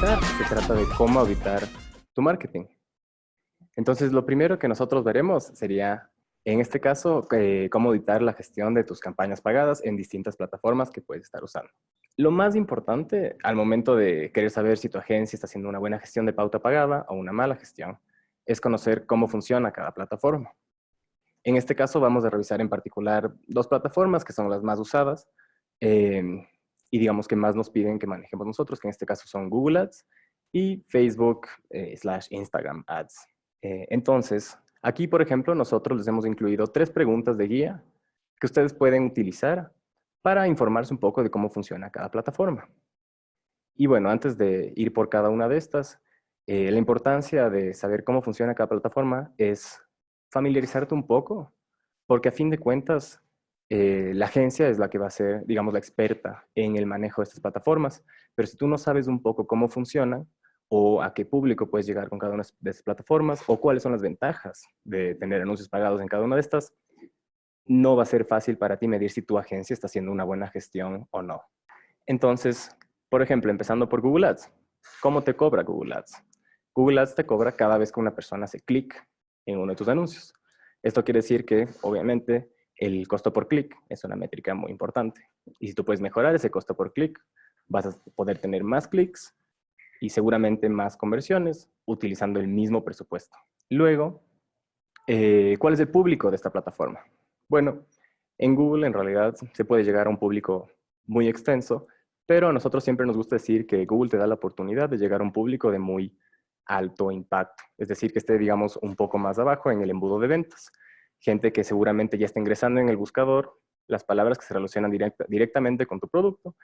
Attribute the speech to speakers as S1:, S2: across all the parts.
S1: empezar, se trata de cómo auditar tu marketing. Entonces, lo primero que nosotros veremos sería, en este caso, cómo auditar la gestión de tus campañas pagadas en distintas plataformas que puedes estar usando. Lo más importante al momento de querer saber si tu agencia está haciendo una buena gestión de pauta pagada o una mala gestión, es conocer cómo funciona cada plataforma. En este caso vamos a revisar en particular dos plataformas que son las más usadas y digamos que más nos piden que manejemos nosotros, que en este caso son Google Ads y Facebook / Instagram Ads. Entonces, aquí por ejemplo nosotros les hemos incluido 3 preguntas de guía que ustedes pueden utilizar para informarse un poco de cómo funciona cada plataforma. Y bueno, antes de ir por cada una de estas, la importancia de saber cómo funciona cada plataforma es familiarizarte un poco, porque a fin de cuentas, la agencia es la que va a ser, digamos, la experta en el manejo de estas plataformas, pero si tú no sabes un poco cómo funcionan, o a qué público puedes llegar con cada una de estas plataformas, o cuáles son las ventajas de tener anuncios pagados en cada una de estas, no va a ser fácil para ti medir si tu agencia está haciendo una buena gestión o no. Entonces, por ejemplo, empezando por Google Ads. ¿Cómo te cobra Google Ads? Google Ads te cobra cada vez que una persona hace clic en uno de tus anuncios. Esto quiere decir que, obviamente, el costo por clic es una métrica muy importante. Y si tú puedes mejorar ese costo por clic, vas a poder tener más clics y seguramente más conversiones utilizando el mismo presupuesto. Luego, ¿cuál es el público de esta plataforma? Bueno, en Google en realidad se puede llegar a un público muy extenso, pero a nosotros siempre nos gusta decir que Google te da la oportunidad de llegar a un público de muy alto impacto, es decir, que esté, digamos, un poco más abajo en el embudo de ventas. Gente que seguramente ya está ingresando en el buscador las palabras que se relacionan directamente con tu producto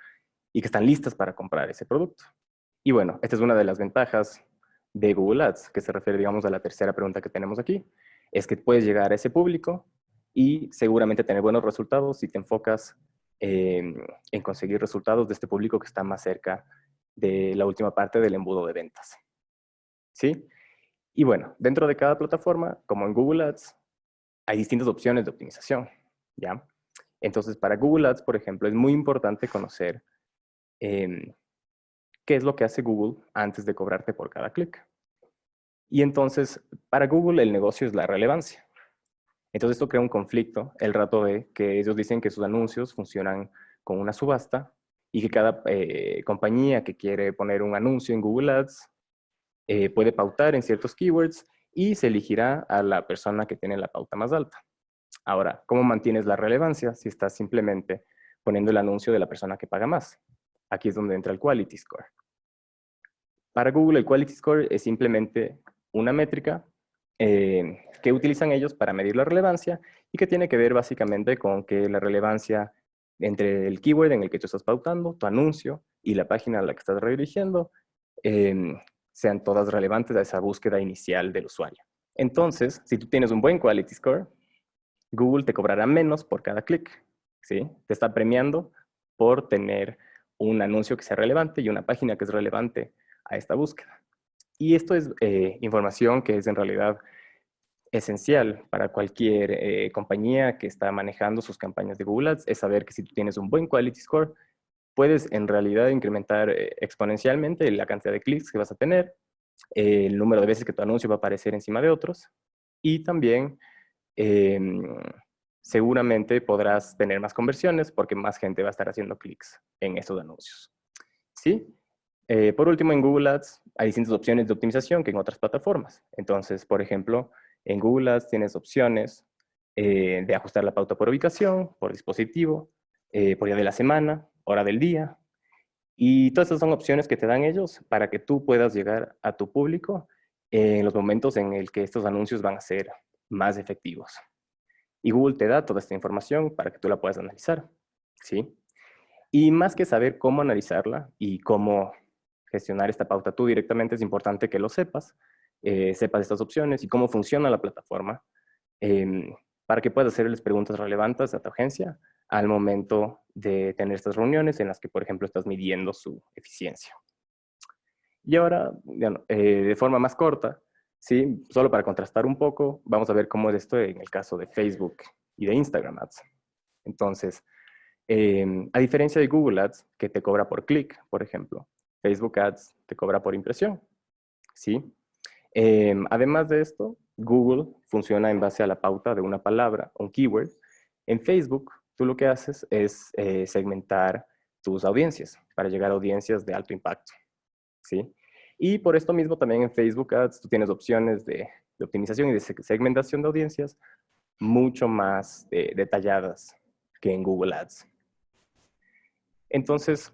S1: y que están listas para comprar ese producto. Y bueno, esta es una de las ventajas de Google Ads, que se refiere, digamos, a la tercera pregunta que tenemos aquí, es que puedes llegar a ese público y seguramente tener buenos resultados si te enfocas en conseguir resultados de este público que está más cerca de la última parte del embudo de ventas. ¿Sí? Y bueno, dentro de cada plataforma, como en Google Ads, hay distintas opciones de optimización, ¿ya? Entonces, para Google Ads, por ejemplo, es muy importante conocer qué es lo que hace Google antes de cobrarte por cada clic. Y entonces, para Google, el negocio es la relevancia. Entonces, esto crea un conflicto el rato de que ellos dicen que sus anuncios funcionan con una subasta y que cada compañía que quiere poner un anuncio en Google Ads puede pautar en ciertos keywords y se elegirá a la persona que tiene la pauta más alta. Ahora, ¿cómo mantienes la relevancia si estás simplemente poniendo el anuncio de la persona que paga más? Aquí es donde entra el Quality Score. Para Google, el Quality Score es simplemente una métrica que utilizan ellos para medir la relevancia y que tiene que ver básicamente con que la relevancia entre el keyword en el que tú estás pautando, tu anuncio y la página a la que estás redirigiendo sean todas relevantes a esa búsqueda inicial del usuario. Entonces, si tú tienes un buen Quality Score, Google te cobrará menos por cada clic, ¿sí? Te está premiando por tener un anuncio que sea relevante y una página que es relevante a esta búsqueda. Y esto es información que es en realidad esencial para cualquier compañía que está manejando sus campañas de Google Ads, es saber que si tú tienes un buen Quality Score, puedes en realidad incrementar exponencialmente la cantidad de clics que vas a tener, el número de veces que tu anuncio va a aparecer encima de otros, y también seguramente podrás tener más conversiones porque más gente va a estar haciendo clics en estos anuncios. ¿Sí? Por último, en Google Ads hay distintas opciones de optimización que en otras plataformas. Entonces, por ejemplo, en Google Ads tienes opciones de ajustar la pauta por ubicación, por dispositivo, por día de la semana, hora del día. Y todas esas son opciones que te dan ellos para que tú puedas llegar a tu público en los momentos en el que estos anuncios van a ser más efectivos. Y Google te da toda esta información para que tú la puedas analizar, ¿sí? Y más que saber cómo analizarla y cómo gestionar esta pauta tú directamente, es importante que lo sepas, sepas estas opciones y cómo funciona la plataforma, para que puedas hacerles preguntas relevantes a tu agencia al momento de tener estas reuniones en las que, por ejemplo, estás midiendo su eficiencia. Y ahora, bueno, de forma más corta, ¿sí? Solo para contrastar un poco, vamos a ver cómo es esto en el caso de Facebook y de Instagram Ads. Entonces, a diferencia de Google Ads, que te cobra por clic, por ejemplo, Facebook Ads te cobra por impresión, ¿sí? Además de esto, Google funciona en base a la pauta de una palabra, un keyword. En Facebook, tú lo que haces es segmentar tus audiencias para llegar a audiencias de alto impacto, ¿sí? Y por esto mismo también en Facebook Ads tú tienes opciones de optimización y de segmentación de audiencias mucho más detalladas que en Google Ads. Entonces,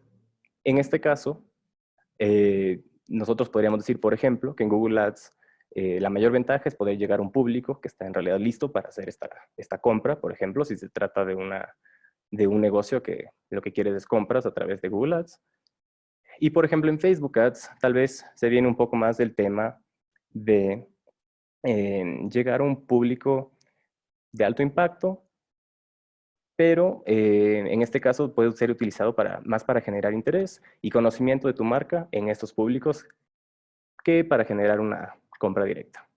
S1: en este caso, nosotros podríamos decir, por ejemplo, que en Google Ads la mayor ventaja es poder llegar a un público que está en realidad listo para hacer esta compra, por ejemplo, si se trata de un negocio que lo que quieres es compras a través de Google Ads. Y por ejemplo, en Facebook Ads, tal vez se viene un poco más del tema de llegar a un público de alto impacto, pero en este caso puede ser utilizado más para generar interés y conocimiento de tu marca en estos públicos que para generar una compra directa.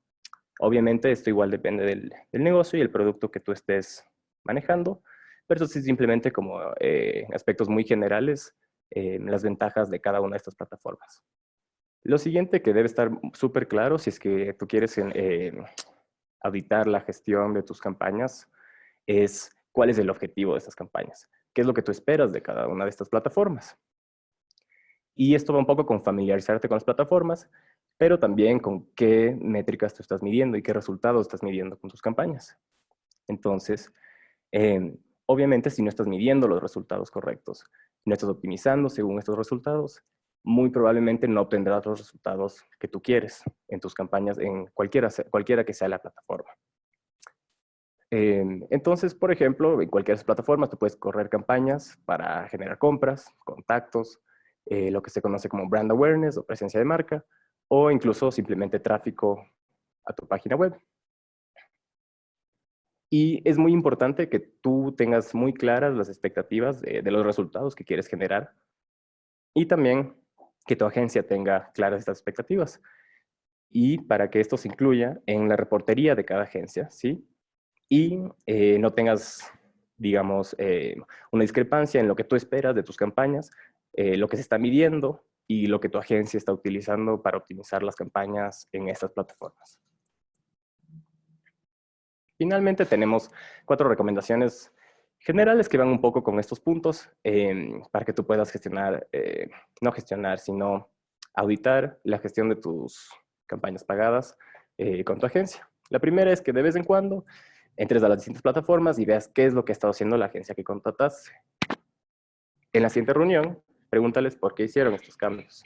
S1: Obviamente esto igual depende del negocio y el producto que tú estés manejando, pero eso sí simplemente como aspectos muy generales, las ventajas de cada una de estas plataformas. Lo siguiente que debe estar súper claro si es que tú quieres auditar la gestión de tus campañas es cuál es el objetivo de estas campañas, qué es lo que tú esperas de cada una de estas plataformas. Y esto va un poco con familiarizarte con las plataformas, pero también con qué métricas tú estás midiendo y qué resultados estás midiendo con tus campañas. Entonces, obviamente si no estás midiendo los resultados correctos, no estás optimizando según estos resultados, muy probablemente no obtendrás los resultados que tú quieres en tus campañas, en cualquiera que sea la plataforma. Entonces, por ejemplo, en cualquiera de las plataformas tú puedes correr campañas para generar compras, contactos, lo que se conoce como brand awareness o presencia de marca, o incluso simplemente tráfico a tu página web. Y es muy importante que tú tengas muy claras las expectativas de los resultados que quieres generar y también que tu agencia tenga claras estas expectativas. Y para que esto se incluya en la reportería de cada agencia, ¿sí? Y no tengas, digamos, una discrepancia en lo que tú esperas de tus campañas, lo que se está midiendo y lo que tu agencia está utilizando para optimizar las campañas en estas plataformas. Finalmente tenemos 4 recomendaciones generales que van un poco con estos puntos para que tú puedas gestionar, no gestionar, sino auditar la gestión de tus campañas pagadas con tu agencia. La primera es que de vez en cuando entres a las distintas plataformas y veas qué es lo que ha estado haciendo la agencia que contrataste. En la siguiente reunión, pregúntales por qué hicieron estos cambios.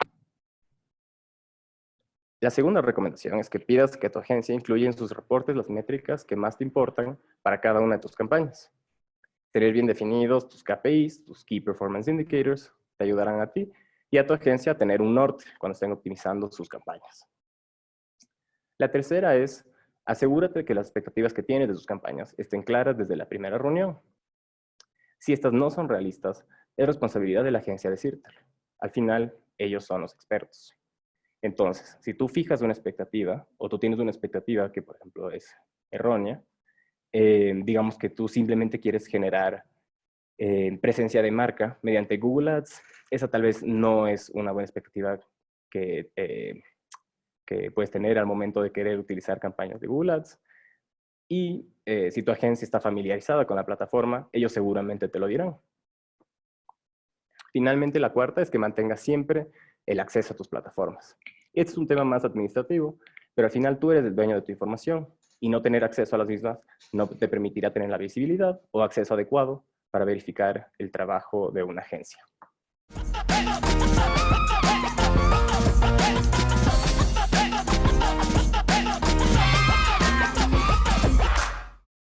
S1: La segunda recomendación es que pidas que tu agencia incluya en sus reportes las métricas que más te importan para cada una de tus campañas. Tener bien definidos tus KPIs, tus Key Performance Indicators, te ayudarán a ti y a tu agencia a tener un norte cuando estén optimizando sus campañas. La tercera es, asegúrate que las expectativas que tienes de tus campañas estén claras desde la primera reunión. Si estas no son realistas, es responsabilidad de la agencia decírtelo. Al final, ellos son los expertos. Entonces, si tú fijas una expectativa, o tú tienes una expectativa que, por ejemplo, es errónea, digamos que tú simplemente quieres generar presencia de marca mediante Google Ads, esa tal vez no es una buena expectativa que puedes tener al momento de querer utilizar campañas de Google Ads. Y si tu agencia está familiarizada con la plataforma, ellos seguramente te lo dirán. Finalmente, la cuarta es que mantengas siempre el acceso a tus plataformas. Este es un tema más administrativo, pero al final tú eres el dueño de tu información y no tener acceso a las mismas no te permitirá tener la visibilidad o acceso adecuado para verificar el trabajo de una agencia.